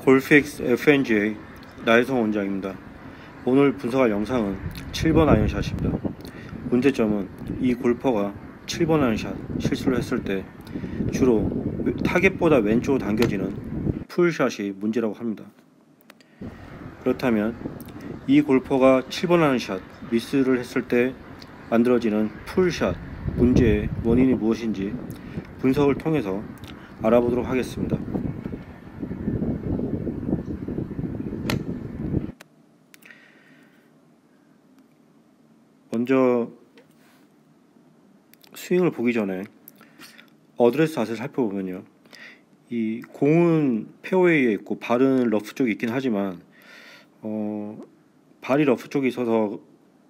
골픽스 FNGA 나혜성 원장입니다. 오늘 분석할 영상은 7번 아이언샷입니다. 문제점은 이 골퍼가 7번 아이언샷 실수를 했을 때 주로 타겟보다 왼쪽으로 당겨지는 풀샷이 문제라고 합니다. 그렇다면 이 골퍼가 7번 아이언샷 미스를 했을 때 만들어지는 풀샷 문제의 원인이 무엇인지 분석을 통해서 알아보도록 하겠습니다. 먼저 스윙을 보기 전에 어드레스 자세를 살펴보면요, 이 공은 페어웨이에 있고 발은 러프 쪽에 있긴 하지만 발이 러프 쪽에 있어서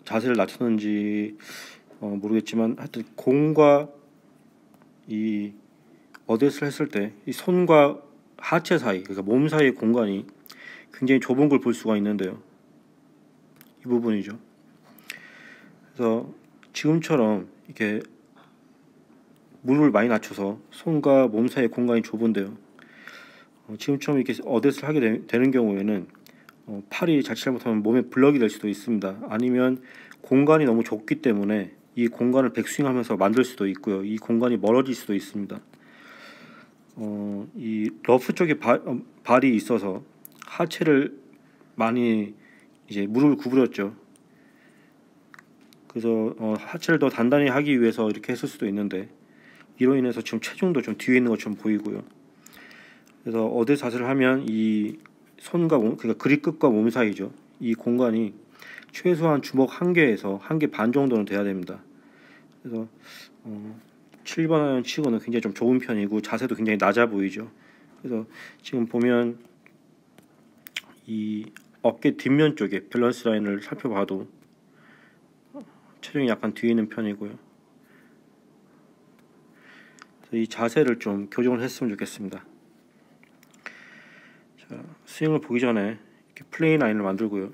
자세를 낮췄는지 모르겠지만 하여튼 공과 이 어드레스를 했을 때 이 손과 하체 사이, 그러니까 몸 사이의 공간이 굉장히 좁은 걸 볼 수가 있는데요, 이 부분이죠. 그래서 지금처럼 이렇게 무릎을 많이 낮춰서 손과 몸 사이의 공간이 좁은데요, 지금처럼 이렇게 어드레스를 하게 되는 경우에는 팔이 자칫 잘못하면 몸에 블럭이 될 수도 있습니다. 아니면 공간이 너무 좁기 때문에 이 공간을 백스윙하면서 만들 수도 있고요, 이 공간이 멀어질 수도 있습니다. 이 러프 쪽에 발이 있어서 하체를 많이 이제 무릎을 구부렸죠. 그래서 하체를 더 단단히 하기 위해서 이렇게 했을 수도 있는데, 이로 인해서 지금 체중도 좀 뒤에 있는 것처럼 보이고요. 그래서 어드레스 자세를 하면 이 손과 몸, 그러니까 그립 끝과 몸 사이죠, 이 공간이 최소한 주먹 1개에서 1개 반 정도는 돼야 됩니다. 그래서 7번 아이언 치고는 굉장히 좀 좁은 편이고 자세도 굉장히 낮아 보이죠. 그래서 지금 보면 이 어깨 뒷면 쪽에 밸런스 라인을 살펴봐도 체중이 약간 뒤에 있는 편이고요. 그래서 이 자세를 좀 교정을 했으면 좋겠습니다. 자, 스윙을 보기 전에 이렇게 플레이 라인을 만들고요.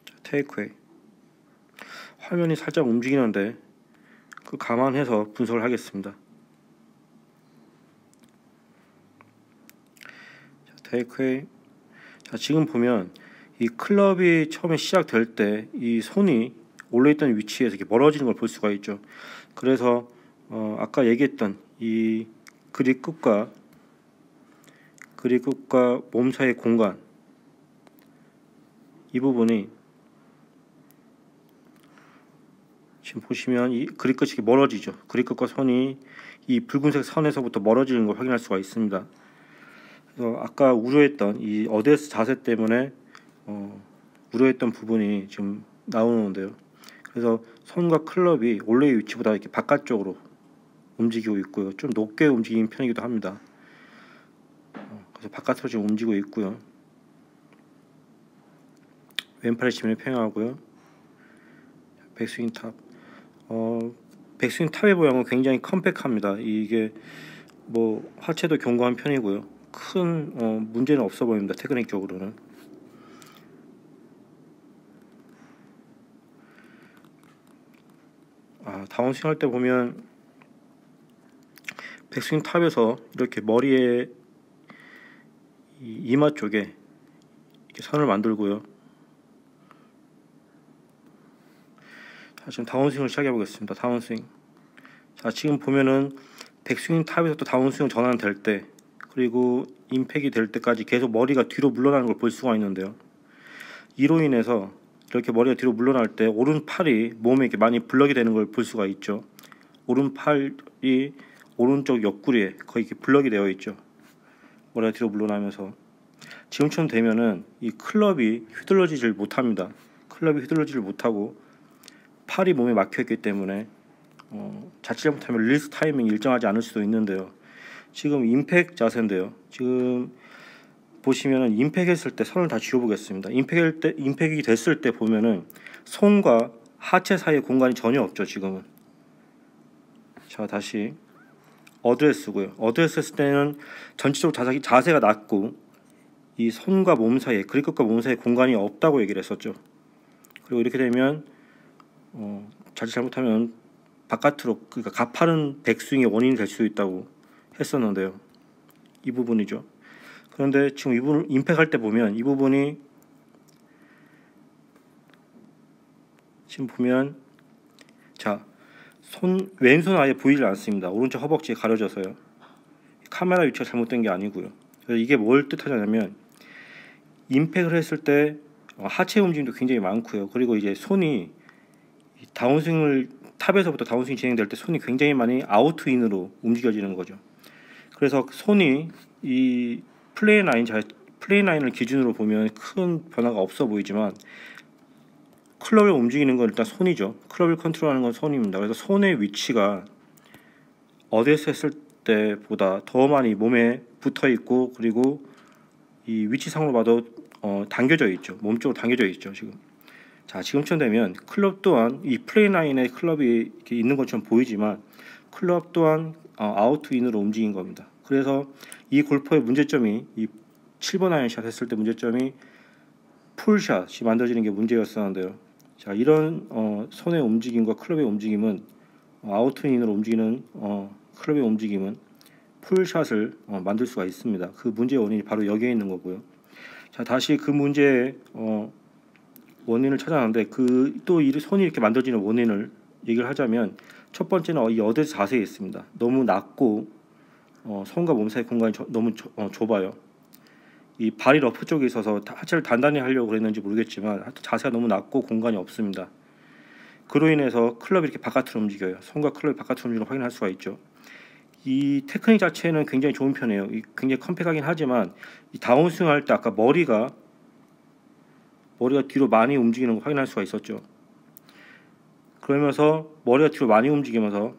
자, 테이크웨이. 화면이 살짝 움직이는데 그 감안해서 분석을 하겠습니다. 자, 테이크웨이. 자, 지금 보면 이 클럽이 처음에 시작될 때 이 손이 올려있던 위치에서 이렇게 멀어지는 걸 볼 수가 있죠. 그래서 아까 얘기했던 이 그립 끝과 몸 사이의 공간, 이 부분이 지금 보시면 이 그립 끝이 멀어지죠. 그립 끝과 선이 이 붉은색 선에서부터 멀어지는 걸 확인할 수가 있습니다. 그래서 아까 우려했던 이 어드레스 자세 때문에 우려했던 부분이 지금 나오는데요. 그래서 손과 클럽이 원래의 위치보다 이렇게 바깥쪽으로 움직이고 있고요. 좀 높게 움직이는 편이기도 합니다. 그래서 바깥으로 지금 움직이고 있고요. 왼팔의 지면을 평행하고요. 백스윙 탑. 백스윙 탑의 모양은 굉장히 컴팩트합니다. 이게 뭐 하체도 견고한 편이고요. 큰 문제는 없어 보입니다. 테크닉적으로는. 다운스윙 할 때 보면 백스윙 탑에서 이렇게 머리에 이마 쪽에 이렇게 선을 만들고요. 자, 지금 다운스윙을 시작해 보겠습니다. 다운스윙. 자, 지금 보면은 백스윙 탑에서 또 다운스윙 전환될 때, 그리고 임팩이 될 때까지 계속 머리가 뒤로 물러나는 걸 볼 수가 있는데요, 이로 인해서 이렇게 머리가 뒤로 물러날 때 오른팔이 몸에 이렇게 많이 블럭이 되는 걸 볼 수가 있죠. 오른팔이 오른쪽 옆구리에 거의 이렇게 블럭이 되어 있죠. 머리가 뒤로 물러나면서 지금처럼 되면은 이 클럽이 휘둘러지질 못합니다. 클럽이 휘둘러지질 못하고 팔이 몸에 막혀 있기 때문에 자칫 잘못하면 릴리스 타이밍이 일정하지 않을 수도 있는데요. 지금 임팩 자세인데요, 지금 보시면은 임팩 했을 때 선을 다 지워보겠습니다. 임팩이 됐을 때 보면은 손과 하체 사이의 공간이 전혀 없죠. 지금은. 자, 다시 어드레스고요. 어드레스 했을 때는 전체적으로 자세가 낮고 이 손과 몸 사이에, 그립 끝과 몸 사이에 공간이 없다고 얘기를 했었죠. 그리고 이렇게 되면 자칫 잘못하면 바깥으로, 그러니까 가파른 백스윙의 원인이 될 수도 있다고 했었는데요, 이 부분이죠. 그런데 지금 이 부분 임팩할 때 보면 이 부분이 지금 보면 자, 왼손 아예 보이질 않습니다. 오른쪽 허벅지에 가려져서요. 카메라 위치가 잘못된 게 아니고요. 그래서 이게 뭘 뜻하냐면 임팩을 했을 때 하체 움직임도 굉장히 많고요. 그리고 이제 손이 다운스윙을 탑에서부터 다운스윙 진행될 때 손이 굉장히 많이 아웃투인으로 움직여지는 거죠. 그래서 손이 이 플레인 라인을 기준으로 보면 큰 변화가 없어 보이지만 클럽을 움직이는 건 일단 손이죠. 클럽을 컨트롤하는 건 손입니다. 그래서 손의 위치가 어드레스 했을 때보다 더 많이 몸에 붙어 있고, 그리고 이 위치상으로 봐도 당겨져 있죠. 몸쪽으로 당겨져 있죠. 지금쯤 되면 클럽 또한 이 플레인 라인에 클럽이 이렇게 있는 것처럼 보이지만 클럽 또한 아웃투인으로 움직인 겁니다. 그래서 이 골퍼의 문제점이 이 7번 아이언샷 했을 때 문제점이 풀샷이 만들어지는 게 문제였었는데요. 자, 이런 손의 움직임과 클럽의 움직임은 아웃투인으로 움직이는 클럽의 움직임은 풀샷을 만들 수가 있습니다. 그 문제의 원인이 바로 여기에 있는 거고요. 자, 다시 그 문제의 원인을 찾아놨는데 또 이 손이 이렇게 만들어지는 원인을 얘기를 하자면 첫 번째는 이 어드레스 자세에 있습니다. 너무 낮고 손과 몸 사이 공간이 너무 좁아요. 이 발이 러프 쪽에 있어서 하체를 단단히 하려고 그랬는지 모르겠지만 자세가 너무 낮고 공간이 없습니다. 그로 인해서 클럽이 이렇게 바깥으로 움직여요. 손과 클럽이 바깥으로 움직이는 걸 확인할 수가 있죠. 이 테크닉 자체는 굉장히 좋은 편이에요. 굉장히 컴팩하긴 하지만 이 다운스윙 할 때 아까 머리가 뒤로 많이 움직이는 걸 확인할 수가 있었죠. 그러면서 머리가 뒤로 많이 움직이면서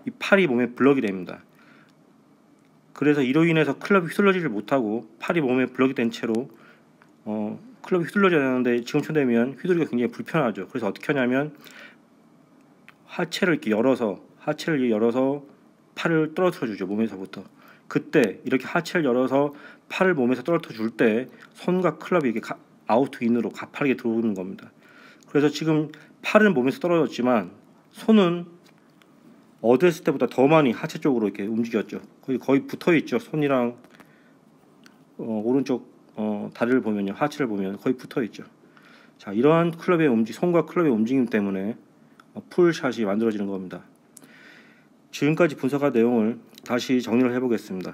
이 팔이 몸에 블럭이 됩니다. 그래서 이로 인해서 클럽이 휘둘러지질 못하고 팔이 몸에 블럭이 된 채로 클럽이 휘둘러져야 되는데 지금쯤 되면 휘두르기가 굉장히 불편하죠. 그래서 어떻게 하냐면 하체를 열어서 팔을 떨어뜨려 주죠. 몸에서부터. 그때 이렇게 하체를 열어서 팔을 몸에서 떨어뜨려 줄 때 손과 클럽이 이게 아웃투인으로 가파르게 들어오는 겁니다. 그래서 지금 팔은 몸에서 떨어졌지만 손은 어드레스 때보다 더 많이 하체 쪽으로 이렇게 움직였죠. 거의 붙어 있죠. 손이랑 오른쪽 다리를 보면요, 하체를 보면 거의 붙어 있죠. 자, 이러한 손과 클럽의 움직임 때문에 풀샷이 만들어지는 겁니다. 지금까지 분석한 내용을 다시 정리를 해보겠습니다.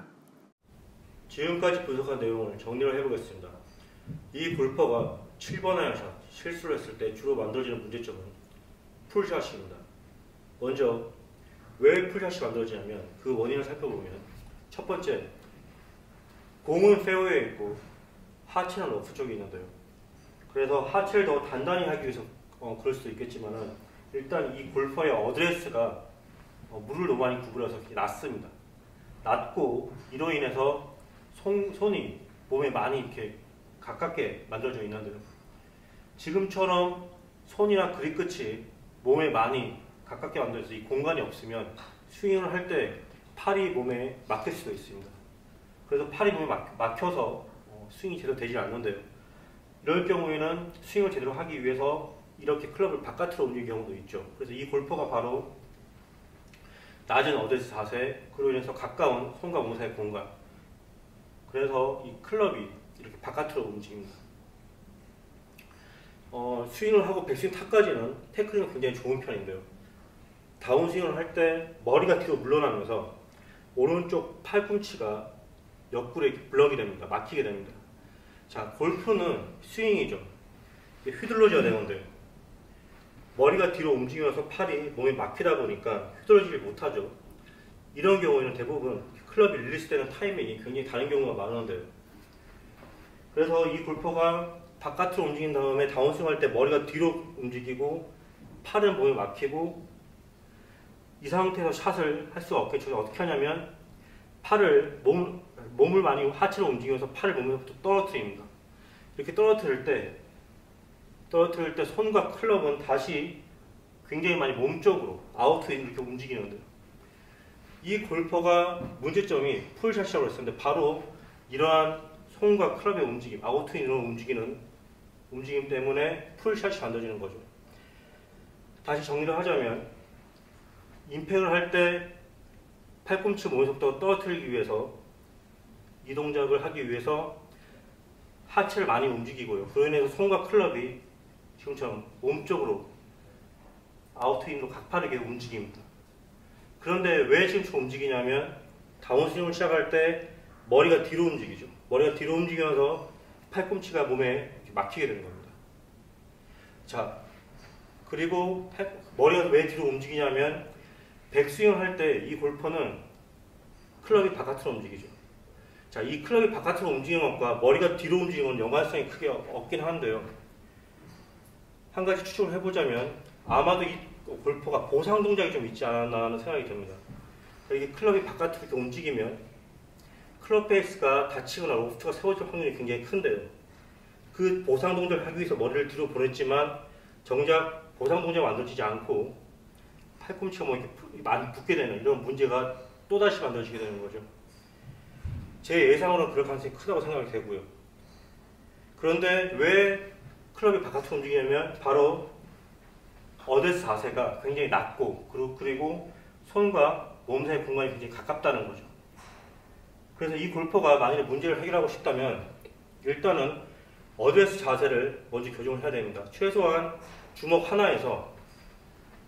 이 골퍼가 7번 아이언샷 실수를 했을 때 주로 만들어지는 문제점은 풀샷입니다. 먼저 왜 풀샷이 만들어지냐면 그 원인을 살펴보면 첫 번째, 공은 페어웨이에 있고 하체는 러프 쪽에 있는데요. 그래서 하체를 더 단단히 하기 위해서 그럴 수도 있겠지만은 일단 이 골퍼의 어드레스가 물을 너무 많이 구부려서 낮습니다. 낮고 이로 인해서 손이 몸에 많이 이렇게 가깝게 만들어져 있는데요. 지금처럼 손이나 그립 끝이 몸에 많이 가깝게 만들어서 이 공간이 없으면 스윙을 할 때 팔이 몸에 막힐 수도 있습니다. 그래서 팔이 몸에 막혀서 스윙이 제대로 되지 않는데요. 이럴 경우에는 스윙을 제대로 하기 위해서 이렇게 클럽을 바깥으로 움직이는 경우도 있죠. 그래서 이 골퍼가 바로 낮은 어드레스 자세, 그로 인해서 가까운 손과 몸 사이 공간, 그래서 이 클럽이 이렇게 바깥으로 움직입니다. 스윙을 하고 백스윙 탑까지는 테크닉은 굉장히 좋은 편인데요. 다운스윙을 할 때 머리가 뒤로 물러나면서 오른쪽 팔꿈치가 옆구리에 블럭이 됩니다. 막히게 됩니다. 자, 골프는 스윙이죠. 휘둘러져야 되는데 머리가 뒤로 움직이면서 팔이 몸에 막히다 보니까 휘둘러지지 못하죠. 이런 경우에는 대부분 클럽이 릴리스되는 타이밍이 굉장히 다른 경우가 많은데요. 그래서 이 골퍼가 바깥으로 움직인 다음에 다운스윙 할 때 머리가 뒤로 움직이고 팔은 몸에 막히고 이 상태에서 샷을 할 수가 없겠죠. 어떻게 하냐면 몸을 많이 하체로 움직이면서 팔을 몸에서부터 떨어뜨립니다. 이렇게 떨어뜨릴 때 손과 클럽은 다시 굉장히 많이 몸쪽으로 아웃으로 이렇게 움직이는데요. 이 골퍼가 문제점이 풀샷이라고 했었는데 바로 이러한 손과 클럽의 움직임, 아웃으로 움직이는 움직임 때문에 풀샷이 만들어지는 거죠. 다시 정리를 하자면 임팩을 할 때 팔꿈치 몸에서부터 떨어뜨리기 위해서 이 동작을 하기 위해서 하체를 많이 움직이고요. 그로 인해서 손과 클럽이 지금처럼 몸쪽으로 아웃인으로 가파르게 움직입니다. 그런데 왜 지금처럼 움직이냐면 다운스윙을 시작할 때 머리가 뒤로 움직이죠. 머리가 뒤로 움직여서 팔꿈치가 몸에 막히게 되는 겁니다. 자, 그리고 머리가 왜 뒤로 움직이냐면 백스윙을 할 때 이 골퍼는 클럽이 바깥으로 움직이죠. 자, 이 클럽이 바깥으로 움직이는 것과 머리가 뒤로 움직이는 건 연관성이 크게 없긴 한데요. 한 가지 추측을 해보자면 아마도 이 골퍼가 보상 동작이 좀 있지 않았나 하는 생각이 듭니다. 이게 클럽이 바깥으로 이렇게 움직이면 클럽 페이스가 닫히거나 로프트가 세워질 확률이 굉장히 큰데요. 그 보상 동작을 하기 위해서 머리를 뒤로 보냈지만 정작 보상 동작이 만들어지지 않고 팔꿈치가 뭐 이렇게 많이 붓게 되는 이런 문제가 또다시 만들어지게 되는 거죠. 제 예상으로는 그럴 가능성이 크다고 생각이 되고요. 그런데 왜 클럽이 바깥으로 움직이냐면 바로 어드레스 자세가 굉장히 낮고 그리고 손과 몸 사이 공간이 굉장히 가깝다는 거죠. 그래서 이 골퍼가 만약에 문제를 해결하고 싶다면 일단은 어드레스 자세를 먼저 교정을 해야 됩니다. 최소한 주먹 하나에서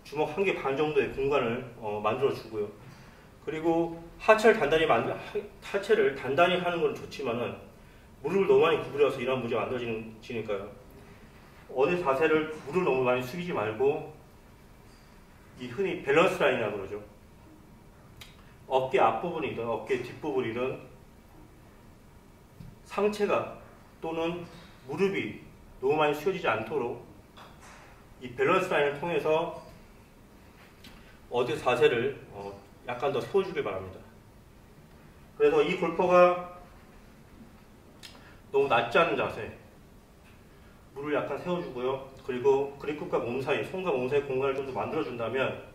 주먹 한 개 반 정도의 공간을 만들어 주고요. 그리고 하체를 단단히 하는 건 좋지만은 무릎을 너무 많이 구부려서 이런 문제가 만들어지니까요. 어드레스 자세를 무릎을 너무 많이 숙이지 말고 이 흔히 밸런스 라인이라고 그러죠. 어깨 앞부분이든 어깨 뒷부분이든 상체가 또는 무릎이 너무 많이 숙여지지 않도록 이 밸런스 라인을 통해서 어드레스 자세를 약간 더 세워주길 바랍니다. 그래서 이 골퍼가 너무 낮지 않은 자세, 무릎을 약간 세워주고요. 그리고 그립과 몸 사이, 손과 몸 사이 공간을 좀 더 만들어준다면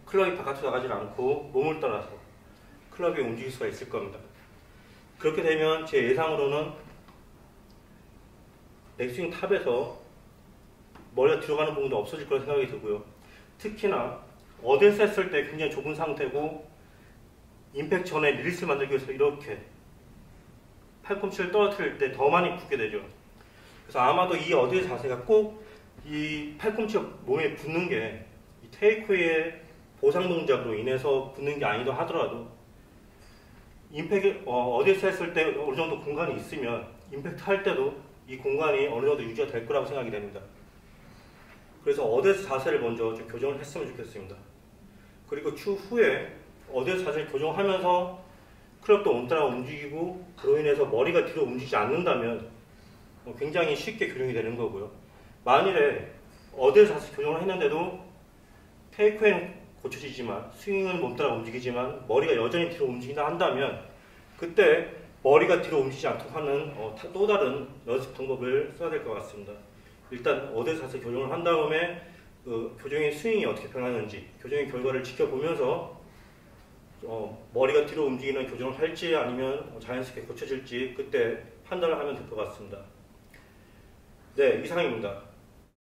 클럽이 바깥으로 나가지 않고 몸을 따라서 클럽이 움직일 수가 있을 겁니다. 그렇게 되면 제 예상으로는 백스윙 탑에서 머리가 들어가는 부분도 없어질 거라 생각이 들고요. 특히나 어드레스 했을 때 굉장히 좁은 상태고 임팩트 전에 릴리스를 만들기 위해서 이렇게 팔꿈치를 떨어뜨릴 때 더 많이 붙게 되죠. 그래서 아마도 이 어드레스 자세가 꼭 이 팔꿈치가 몸에 붙는 게 이 테이크웨이의 보상 동작으로 인해서 붙는 게 아니더 하더라도 임팩트 어드레스 했을 때 어느 정도 공간이 있으면 임팩트 할 때도 이 공간이 어느 정도 유지가 될 거라고 생각이 됩니다. 그래서 어드레스 자세를 먼저 좀 교정을 했으면 좋겠습니다. 그리고 추후에 어드레스 자세를 교정하면서 클럽도 온따라 움직이고 그로 인해서 머리가 뒤로 움직이지 않는다면 굉장히 쉽게 교정이 되는 거고요. 만일에 어드레스 자세 교정을 했는데도 테이크웨이는 고쳐지지만 스윙은 몸따라 움직이지만 머리가 여전히 뒤로 움직인다 한다면 그때 머리가 뒤로 움직이지 않도록 하는 또 다른 연습 방법을 써야 될 것 같습니다. 일단 어드레스 자세 교정을 한 다음에 교정의 스윙이 어떻게 변하는지 교정의 결과를 지켜보면서 머리가 뒤로 움직이는 교정을 할지 아니면 자연스럽게 고쳐질지 그때 판단을 하면 될 것 같습니다. 네, 이상입니다.